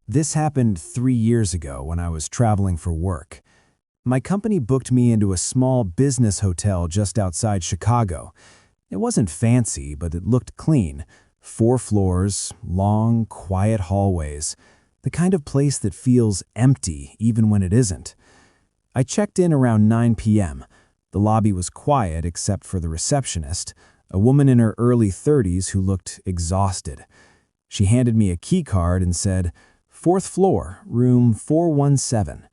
This happened 3 years ago when I was traveling for work. My company booked me into a small business hotel just outside Chicago. It wasn't fancy, but it looked clean. 4 floors, long, quiet hallways. The kind of place that feels empty even when it isn't. I checked in around 9 p.m. The lobby was quiet except for the receptionist, a woman in her early 30s who looked exhausted. She handed me a key card and said, "4th floor, room 417.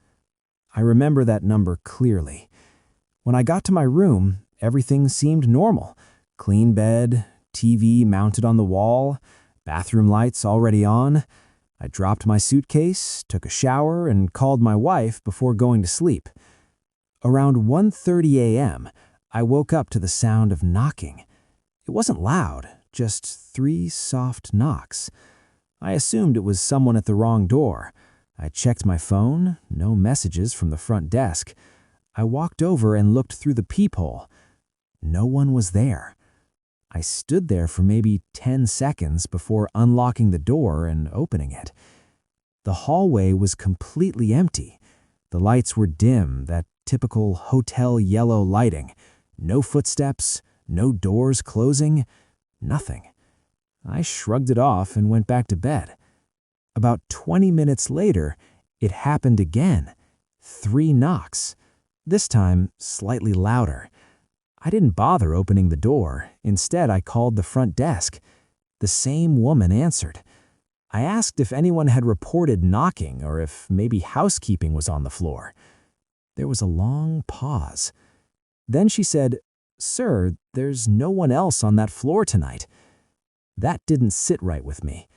I remember that number clearly. When I got to my room, everything seemed normal. Clean bed, TV mounted on the wall, bathroom lights already on. I dropped my suitcase, took a shower, and called my wife before going to sleep. Around 1:30 a.m., I woke up to the sound of knocking. It wasn't loud, just 3 soft knocks. I assumed it was someone at the wrong door. I checked my phone, no messages from the front desk. I walked over and looked through the peephole. No one was there. I stood there for maybe 10 seconds before unlocking the door and opening it. The hallway was completely empty. The lights were dim, that typical hotel yellow lighting. No footsteps, no doors closing, nothing. I shrugged it off and went back to bed. About 20 minutes later, it happened again. 3 knocks. This time, slightly louder. I didn't bother opening the door. Instead, I called the front desk. The same woman answered. I asked if anyone had reported knocking or if maybe housekeeping was on the floor. There was a long pause. Then she said, "Sir, there's no one else on that floor tonight." That didn't sit right with me.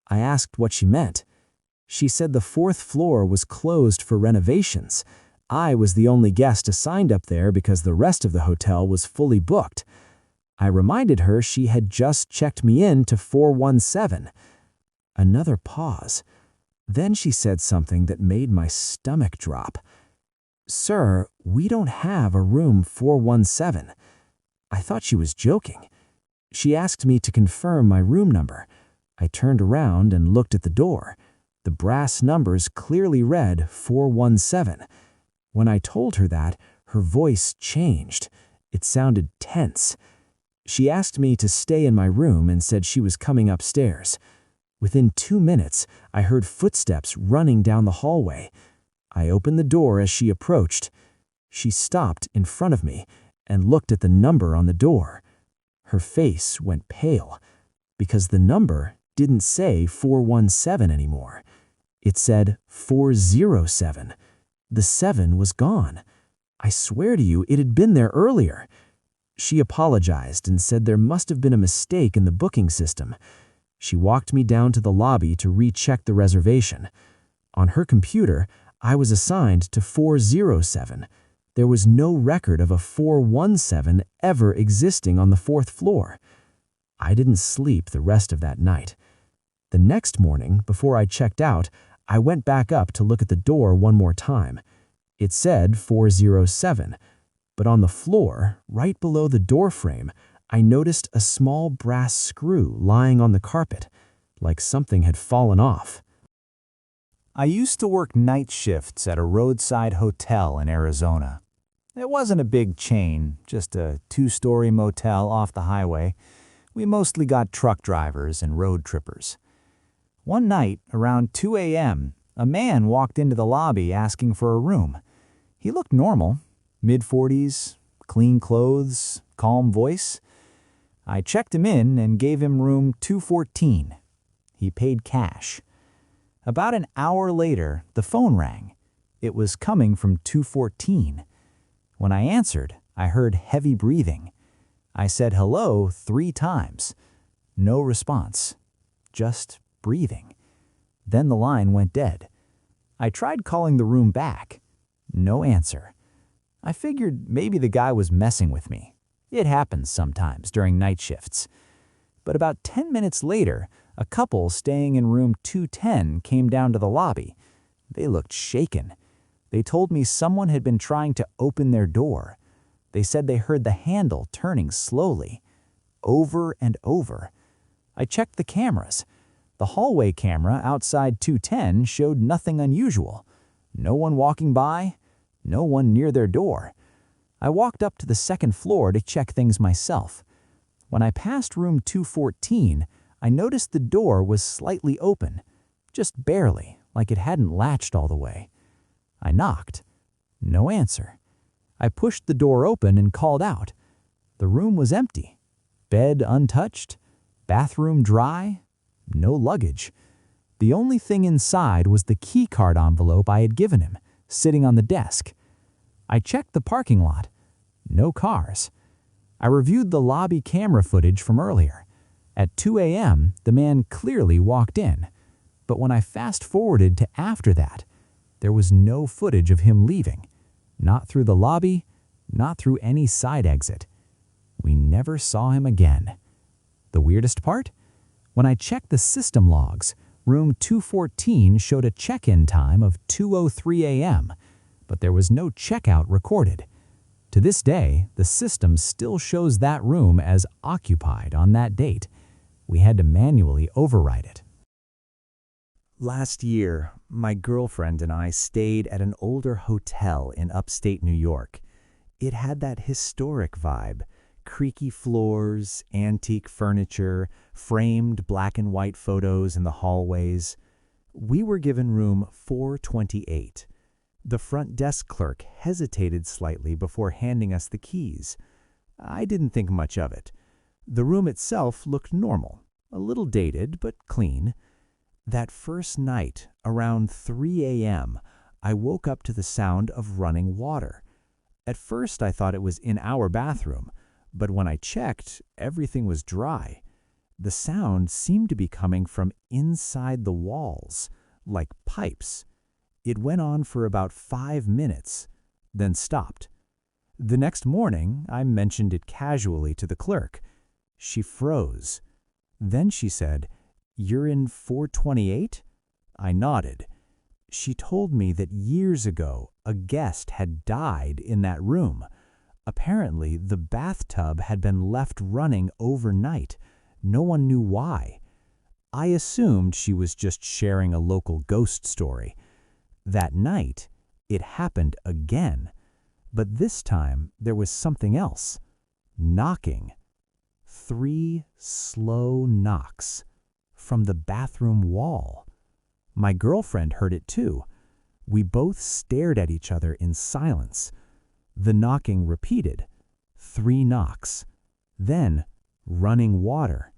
I asked what she meant. She said the 4th floor was closed for renovations. I was the only guest assigned up there because the rest of the hotel was fully booked. I reminded her she had just checked me in to 417. Another pause. Then she said something that made my stomach drop. "Sir, we don't have a room 417. I thought she was joking. She asked me to confirm my room number. I turned around and looked at the door. The brass numbers clearly read 417. When I told her that, her voice changed. It sounded tense. She asked me to stay in my room and said she was coming upstairs. Within 2 minutes, I heard footsteps running down the hallway. I opened the door as she approached. She stopped in front of me and looked at the number on the door. Her face went pale because the number didn't say 417 anymore. It said 407. The 7 was gone. I swear to you, it had been there earlier. She apologized and said there must have been a mistake in the booking system. She walked me down to the lobby to recheck the reservation. On her computer, I was assigned to 407. There was no record of a 417 ever existing on the 4th floor. I didn't sleep the rest of that night. The next morning, before I checked out, I went back up to look at the door one more time. It said 407, but on the floor, right below the door frame, I noticed a small brass screw lying on the carpet, like something had fallen off. I used to work night shifts at a roadside hotel in Arizona. It wasn't a big chain, just a 2-story motel off the highway. We mostly got truck drivers and road trippers. One night, around 2 a.m., a man walked into the lobby asking for a room. He looked normal, mid-40s, clean clothes, calm voice. I checked him in and gave him room 214. He paid cash. About an hour later, the phone rang. It was coming from 214. When I answered, I heard heavy breathing. I said hello 3 times. No response. Just breathing. Then the line went dead. I tried calling the room back. No answer. I figured maybe the guy was messing with me. It happens sometimes during night shifts. But about 10 minutes later, a couple staying in room 210 came down to the lobby. They looked shaken. They told me someone had been trying to open their door. They said they heard the handle turning slowly, over and over. I checked the cameras. The hallway camera outside 210 showed nothing unusual. No one walking by, no one near their door. I walked up to the second floor to check things myself. When I passed room 214, I noticed the door was slightly open, just barely, like it hadn't latched all the way. I knocked. No answer. I pushed the door open and called out. The room was empty. Bed untouched, bathroom dry, no luggage. The only thing inside was the key card envelope I had given him, sitting on the desk. I checked the parking lot. No cars. I reviewed the lobby camera footage from earlier. At 2 a.m., the man clearly walked in. But when I fast-forwarded to after that, there was no footage of him leaving. Not through the lobby, not through any side exit. We never saw him again. The weirdest part? When I checked the system logs, room 214 showed a check-in time of 2:03 a.m., but there was no checkout recorded. To this day, the system still shows that room as occupied on that date. We had to manually override it. Last year, my girlfriend and I stayed at an older hotel in upstate New York. It had that historic vibe. Creaky floors, antique furniture, framed black and white photos in the hallways. We were given room 428. The front desk clerk hesitated slightly before handing us the keys. I didn't think much of it. The room itself looked normal, a little dated but clean. That first night, around 3 a.m., I woke up to the sound of running water. At first I thought it was in our bathroom, but when I checked, everything was dry. The sound seemed to be coming from inside the walls, like pipes. It went on for about 5 minutes, then stopped. The next morning, I mentioned it casually to the clerk. She froze. Then she said, "You're in 428?" I nodded. She told me that years ago, a guest had died in that room. Apparently, the bathtub had been left running overnight. No one knew why. I assumed she was just sharing a local ghost story. That night, it happened again. But this time, there was something else. Knocking. 3 slow knocks from the bathroom wall. My girlfriend heard it too. We both stared at each other in silence. The knocking repeated. 3 knocks. Then, running water.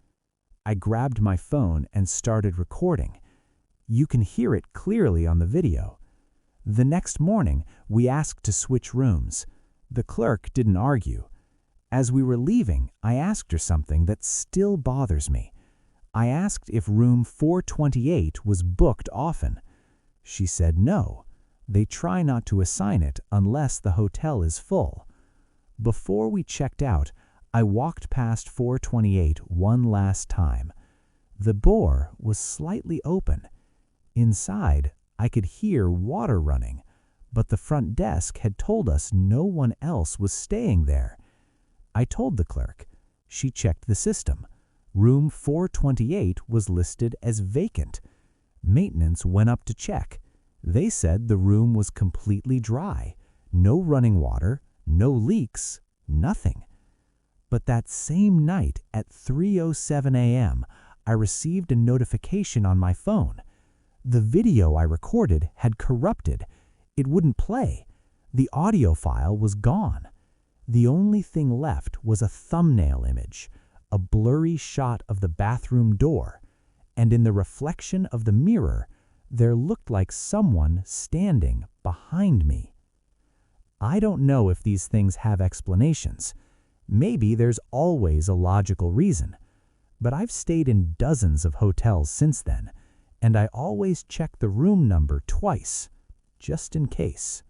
I grabbed my phone and started recording. You can hear it clearly on the video. The next morning, we asked to switch rooms. The clerk didn't argue. As we were leaving, I asked her something that still bothers me. I asked if room 428 was booked often. She said no. They try not to assign it unless the hotel is full. Before we checked out, I walked past 428 one last time. The door was slightly open. Inside, I could hear water running, but the front desk had told us no one else was staying there. I told the clerk. She checked the system. Room 428 was listed as vacant. Maintenance went up to check. They said the room was completely dry. No running water, no leaks, nothing. But that same night at 3:07 a.m., I received a notification on my phone. The video I recorded had corrupted. It wouldn't play. The audio file was gone. The only thing left was a thumbnail image, a blurry shot of the bathroom door, and in the reflection of the mirror, there looked like someone standing behind me. I don't know if these things have explanations. Maybe there's always a logical reason. But I've stayed in dozens of hotels since then, and I always check the room number twice, just in case.